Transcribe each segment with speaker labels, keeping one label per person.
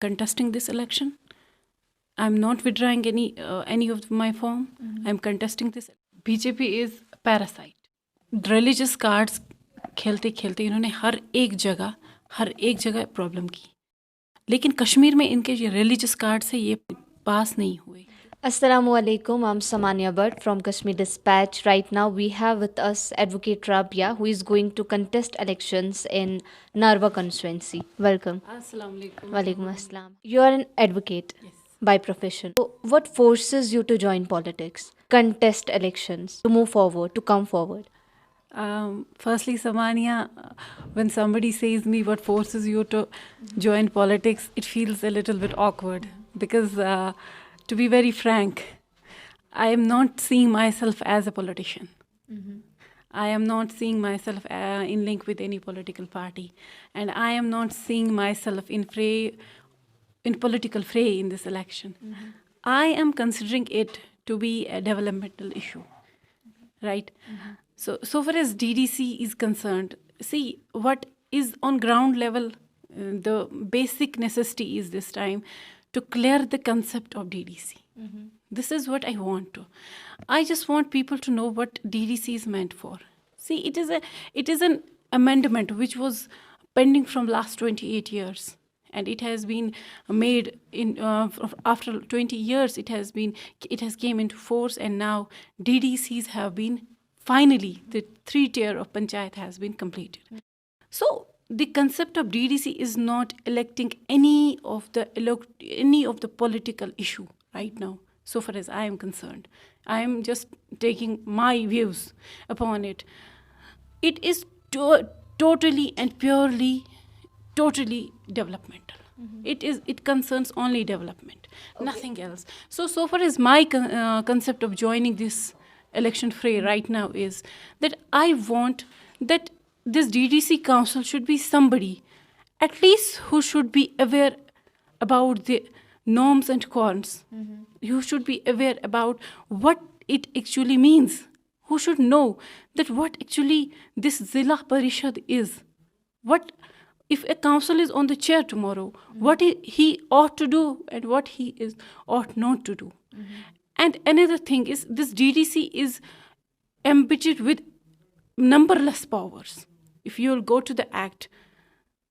Speaker 1: contesting this election. I'm not withdrawing any of my form. I'm contesting this. BJP is parasite. Religious cards کھیلتے کھیلتے انہوں نے ہر ایک جگہ پرابلم کی، لیکن کشمیر میں ان کے جو ریلیجس کارڈ سے یہ پاس نہیں ہوئے.
Speaker 2: Assalamu alaikum. I'm Samania Bhatt from Kashmir Dispatch. Right now we have with us Advocate Rabia, who is going to contest elections in Narwa constituency. Welcome.
Speaker 1: Assalamu alaikum.
Speaker 2: Walaikum assalam. You are an advocate.
Speaker 1: Yes.
Speaker 2: By profession. So what forces you to join politics, contest elections, to move forward, to come forward?
Speaker 1: Firstly, Samania, when somebody says me what forces you to join politics, it feels a little bit awkward because to be very frank, I am not seeing myself as a politician. I am not seeing myself in link with any political party, and I am not seeing myself in political fray in this election. I am considering it to be a developmental issue, right? So far as DDC is concerned, see what is on ground level, the basic necessity is this time to clear the concept of DDC. This is what I want to. I just want people to know what DDC is meant for. See, it is an amendment which was pending from last 28 years. And it has been made in after 20 years. It has came into force, and now DDCs have been finally the 3-tier of panchayat has been completed. So the concept of DDC is not electing any of the political issue right now. So far as I am concerned, I am just taking my views upon it. It is totally and purely developmental. It concerns only development, nothing else. So far as my concept of joining this election fray right now is that I want that this DDC council should be somebody at least who should be aware about the norms and cons. You should be aware about what it actually means. Who should know that what actually this Zilla Parishad is. What if a council is on the chair tomorrow, what he ought to do and what he ought not to do. And another thing is this DDC is embittered with numberless powers. If you will go to the act,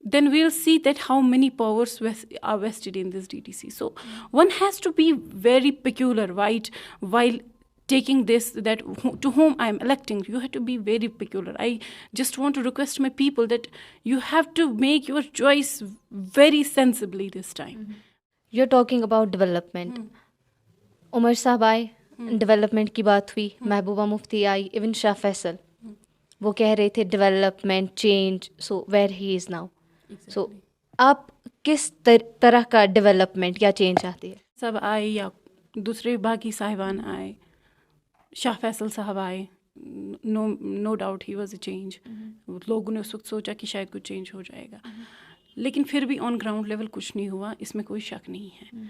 Speaker 1: then we'll see that how many powers are vested in this DDC. So one has to be very peculiar, right, while taking this, that to whom I am electing. You have to be very peculiar. I just want to request my people that you have to make your choice very sensibly this time.
Speaker 2: You're talking about development. عمر صاحب آئے, development کی بات ہوئی, محبوبہ مفتی آئی, even شاہ فیصل, وہ کہہ رہے تھے development, change. So where he is now. So آپ کس طرح کا ڈیولپمنٹ یا چینج چاہتے ہیں؟
Speaker 1: سب آئے یا دوسرے باقی صاحبان آئے, شاہ فیصل صاحب آئے, no doubt he was a change. لوگوں نے اس وقت سوچا کہ شاید کچھ چینج ہو جائے گا, لیکن پھر بھی آن گراؤنڈ لیول کچھ نہیں ہوا, اس میں کوئی شک نہیں ہے.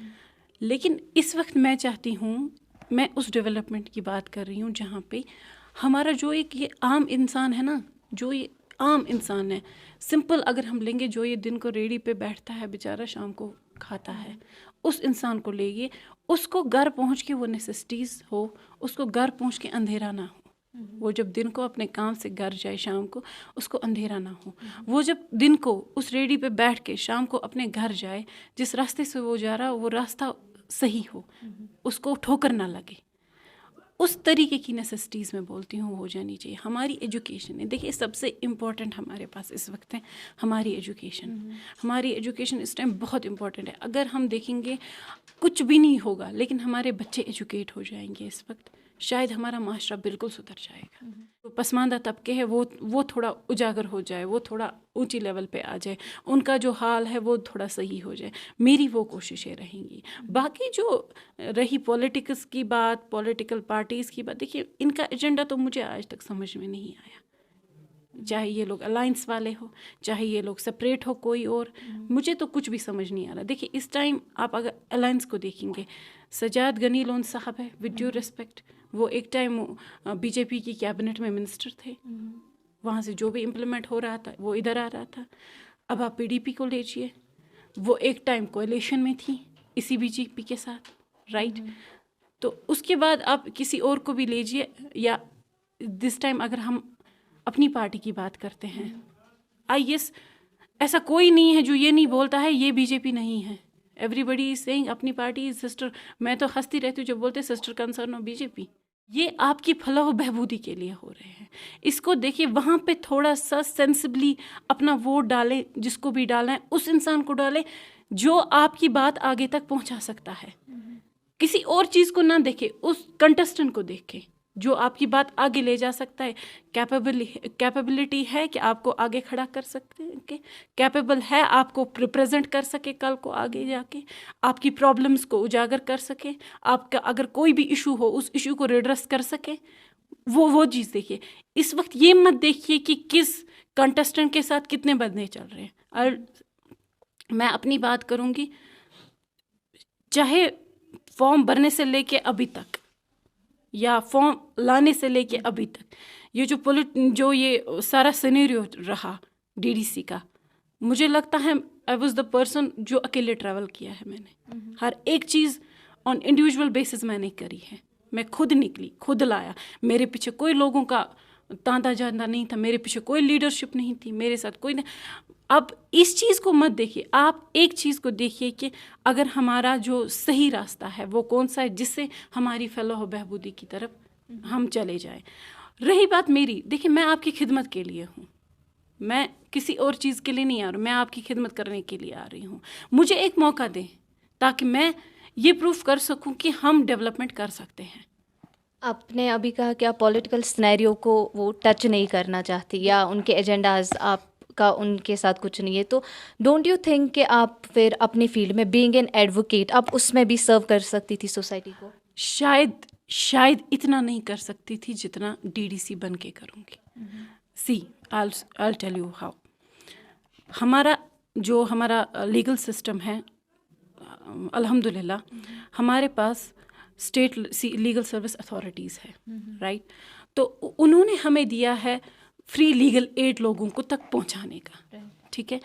Speaker 1: لیکن اس وقت میں چاہتی ہوں, میں اس ڈیولپمنٹ کی بات کر رہی ہوں جہاں پہ ہمارا جو ایک یہ عام انسان ہے نا, جو یہ عام انسان ہے, سمپل اگر ہم لیں گے, جو یہ دن کو ریڑھی پہ بیٹھتا ہے بیچارہ, شام کو کھاتا ہے, اس انسان کو لے گئے, اس کو گھر پہنچ کے وہ نیسیسٹیز ہو, اس کو گھر پہنچ کے اندھیرا نہ ہو. وہ جب دن کو اپنے کام سے گھر جائے شام کو, اس کو اندھیرا نہ ہو. وہ جب دن کو اس ریڑھی پہ بیٹھ کے شام کو اپنے گھر جائے, جس راستے سے وہ جا رہا وہ راستہ صحیح ہو, اس کو ٹھوکر نہ لگے. اس طریقے کی نیسیسٹیز میں بولتی ہوں ہو جانی چاہیے. ہماری ایجوکیشن ہے, دیکھیے سب سے امپورٹنٹ ہمارے پاس اس وقت ہے ہماری ایجوکیشن. ہماری ایجوکیشن اس ٹائم بہت امپورٹنٹ ہے. اگر ہم دیکھیں گے کچھ بھی نہیں ہوگا, لیکن ہمارے بچے ایجوکیٹ ہو جائیں گے اس وقت, شاید ہمارا معاشرہ بالکل سدھر جائے گا. پسماندہ طبقے ہے وہ تھوڑا اجاگر ہو جائے, وہ تھوڑا اونچی لیول پہ آ جائے, ان کا جو حال ہے وہ تھوڑا صحیح ہو جائے. میری وہ کوششیں رہیں گی. باقی جو رہی پولیٹکس کی بات, پولیٹیکل پارٹیز کی بات, دیکھیے ان کا ایجنڈا تو مجھے آج تک سمجھ میں نہیں آیا. چاہے یہ لوگ الائنس والے ہو, چاہے یہ لوگ سپریٹ ہو کوئی اور, مجھے تو کچھ بھی سمجھ نہیں آ رہا. دیکھیے اس ٹائم آپ اگر الائنس کو دیکھیں گے, سجاد غنی لون صاحب ہے, ود ڈیو ریسپیکٹ, وہ ایک ٹائم بی جے پی کی کیبنٹ میں منسٹر تھے, وہاں سے جو بھی امپلیمنٹ ہو رہا تھا وہ ادھر آ رہا تھا. اب آپ پی ڈی پی کو لیجیے, وہ ایک ٹائم کولیشن میں تھی اسی بی جے پی کے ساتھ، رائٹ. تو اس کے بعد آپ کسی اور کو بھی لیجیے، یا دس ٹائم اگر ہم اپنی پارٹی کی بات کرتے ہیں، آئی ایس ایسا کوئی نہیں ہے جو یہ نہیں بولتا ہے یہ بی جے پی نہیں ہے. ایوری بڈی از سیئنگ اپنی پارٹی از سسٹر. میں تو ہنستی رہتی ہوں جب بولتے سسٹر کنسرن ہو بی جے پی. یہ آپ کی فلاح و بہبودی کے لیے ہو رہے ہیں. اس کو دیکھیے، وہاں پہ تھوڑا سا سینسبلی اپنا ووٹ ڈالیں، جس کو بھی ڈالنا ہے اس انسان کو ڈالیں جو آپ کی بات آگے تک پہنچا سکتا ہے. کسی اور چیز کو نہ دیکھے، اس کنٹسٹنٹ کو دیکھے جو آپ کی بات آگے لے جا سکتا ہے. کیپیبلٹی ہے کہ آپ کو آگے کھڑا کر سکتے، کیپیبل ہے آپ کو ریپرزینٹ کر سکے کل کو آگے جا کے، آپ کی پرابلمس کو اجاگر کر سکے، آپ کا اگر کوئی بھی ایشو ہو اس ایشو کو ریڈریس کر سکے. وہ چیز دیکھیے. اس وقت یہ مت دیکھیے کہ کس کنٹسٹنٹ کے ساتھ کتنے بندے چل رہے ہیں. اور میں اپنی بات کروں گی، چاہے فارم بھرنے سے لے کے ابھی تک یا فارم لانے سے لے کے ابھی تک، یہ جو یہ سارا سینیریو رہا ڈی ڈی سی کا، مجھے لگتا ہے آئی واز دا پرسن جو اکیلے ٹریول کیا ہے. میں نے ہر ایک چیز آن انڈیویجول بیسس میں نے کری ہے. میں خود نکلی، خود لایا. میرے پیچھے کوئی لوگوں کا تانتا جانتا نہیں تھا، میرے پیچھے کوئی لیڈرشپ نہیں تھی، میرے ساتھ کوئی نہیں. اب اس چیز کو مت دیکھیے، آپ ایک چیز کو دیکھیے کہ اگر ہمارا جو صحیح راستہ ہے وہ کون سا ہے جس سے ہماری فلاح و بہبودی کی طرف ہم چلے جائیں. رہی بات میری، دیکھیے میں آپ کی خدمت کے لیے ہوں، میں کسی اور چیز کے لیے نہیں آ رہا ہوں، میں آپ کی خدمت کرنے کے لیے آ رہی ہوں. مجھے ایک موقع دیں تاکہ میں یہ پروف کر سکوں کہ ہم ڈیولپمنٹ کر سکتے ہیں.
Speaker 2: آپ نے ابھی کہا کہ آپ پولیٹیکل سنیریو کو وہ ٹچ نہیں کرنا چاہتی، یا ان کے ایجنڈاز آپ کا ان کے ساتھ کچھ نہیں ہے، تو ڈونٹ یو تھنک کہ آپ پھر اپنی فیلڈ میں بینگ این ایڈوکیٹ آپ اس میں بھی سرو کر سکتی تھی سوسائٹی کو؟
Speaker 1: شاید اتنا نہیں کر سکتی تھی جتنا ڈی ڈی سی بن کے کروں گی. سی I'll tell you how. ہمارا لیگل سسٹم ہے، الحمدللہ ہمارے پاس اسٹیٹ لیگل سروس اتھارٹیز ہے، رائٹ. تو انہوں نے ہمیں دیا ہے فری لیگل ایڈ لوگوں کو تک پہنچانے کا، ٹھیک ہے.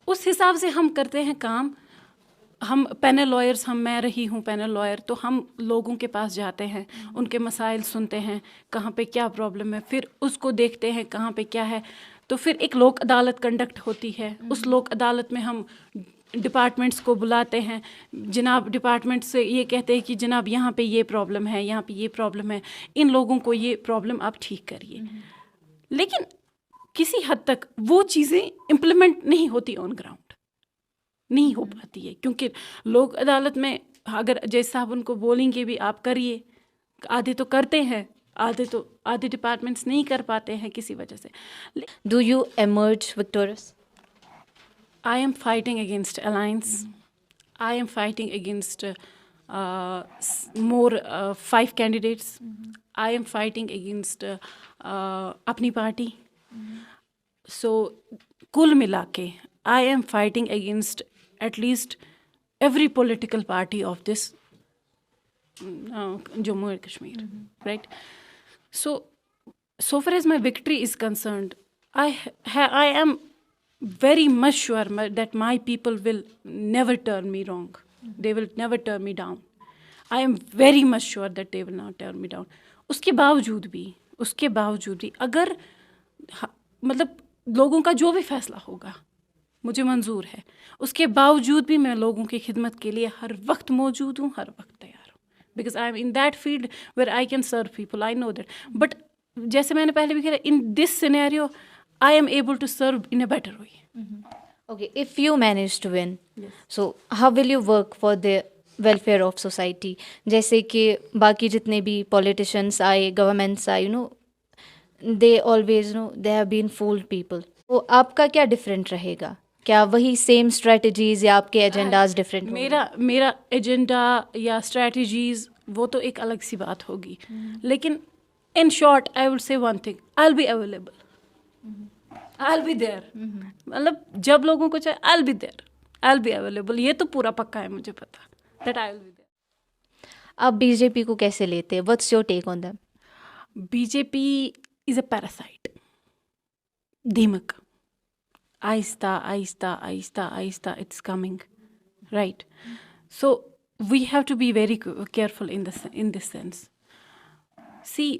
Speaker 1: اس حساب سے ہم کرتے ہیں کام. ہم پینل لائرس، میں رہی ہوں پینل لائر، تو ہم لوگوں کے پاس جاتے ہیں، ان کے مسائل سنتے ہیں، کہاں پہ کیا پرابلم ہے، پھر اس کو دیکھتے ہیں کہاں پہ کیا ہے. تو پھر ایک لوک عدالت کنڈکٹ ہوتی ہے. اس لوک عدالت میں ہم ڈپارٹمنٹس کو بلاتے ہیں، جناب ڈپارٹمنٹ سے یہ کہتے ہیں کہ جناب یہاں پہ یہ پرابلم ہے، یہاں پہ یہ پرابلم ہے، ان لوگوں کو یہ پرابلم آپ ٹھیک کریے. لیکن کسی حد تک وہ چیزیں امپلیمنٹ نہیں ہوتی آن گراؤنڈ، نہیں ہو پاتی ہے، کیونکہ لوک عدالت میں اگر جیسے صاحب ان کو بولیں گے بھی آپ کریے، آدھے تو کرتے ہیں، آدھے ڈپارٹمنٹس نہیں کر پاتے ہیں کسی وجہ سے.
Speaker 2: Do you emerge victorious?
Speaker 1: I am fighting against alliance. I am fighting against more 5 candidates. I am fighting against اپنی پارٹی. So کل ملا کے I am fighting against at least every political party of this Jammu and Kashmir, right? So far as my victory is concerned, I am very much sure that my people will never turn me wrong. They will never turn me down. I am very much sure that they will not turn me down. اس کے باوجود بھی اگر مطلب لوگوں کا جو بھی فیصلہ ہوگا مجھے منظور ہے، اس کے باوجود بھی میں لوگوں کی خدمت کے لیے ہر وقت موجود ہوں، ہر وقت تیار ہوں. Because I am in that field where I can serve people. I know that. But جیسے میں نے پہلے بھی کہا، in this scenario I am able to serve in a better way.
Speaker 2: Okay, if you manage to win, so how will you work for the welfare of society? جیسے کہ باقی جتنے بھی politicians آئے، governments آئے، they always they have been fooled people. تو آپ کا کیا ڈفرینٹ رہے گا؟ کیا وہی سیم اسٹریٹجیز یا آپ کے ایجنڈاز ڈفرینٹ؟
Speaker 1: میرا ایجنڈا یا اسٹریٹجیز وہ تو ایک الگ سی بات ہوگی، لیکن in short I will say one thing: I'll be available. I'll be there. مطلب جب لوگوں کو چاہے I'll be there. I'll be available. یہ تو پورا پکا ہے مجھے پتا that I'll be there.
Speaker 2: آپ بی جے پی کو کیسے لیتے؟ What's your take on them?
Speaker 1: BJP is a parasite. دھیمک، آہستہ آہستہ آہستہ آہستہ it's coming. right? So we have to be very careful in this sense. See,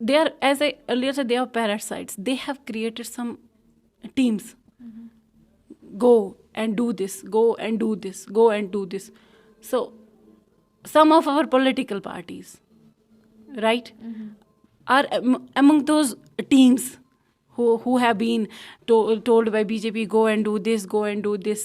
Speaker 1: they are, as I earlier said, they are parasites. They have created some teams. Go and do this, go and do this, go and do this. So some of our political parties, right, are among those teams who have been told by BJP, go and do this, go and do this.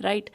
Speaker 1: right?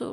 Speaker 1: So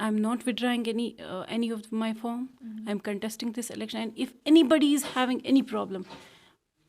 Speaker 1: I am not withdrawing any of my form. I am contesting this election, and if anybody is having any problem,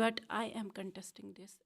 Speaker 1: But I am contesting this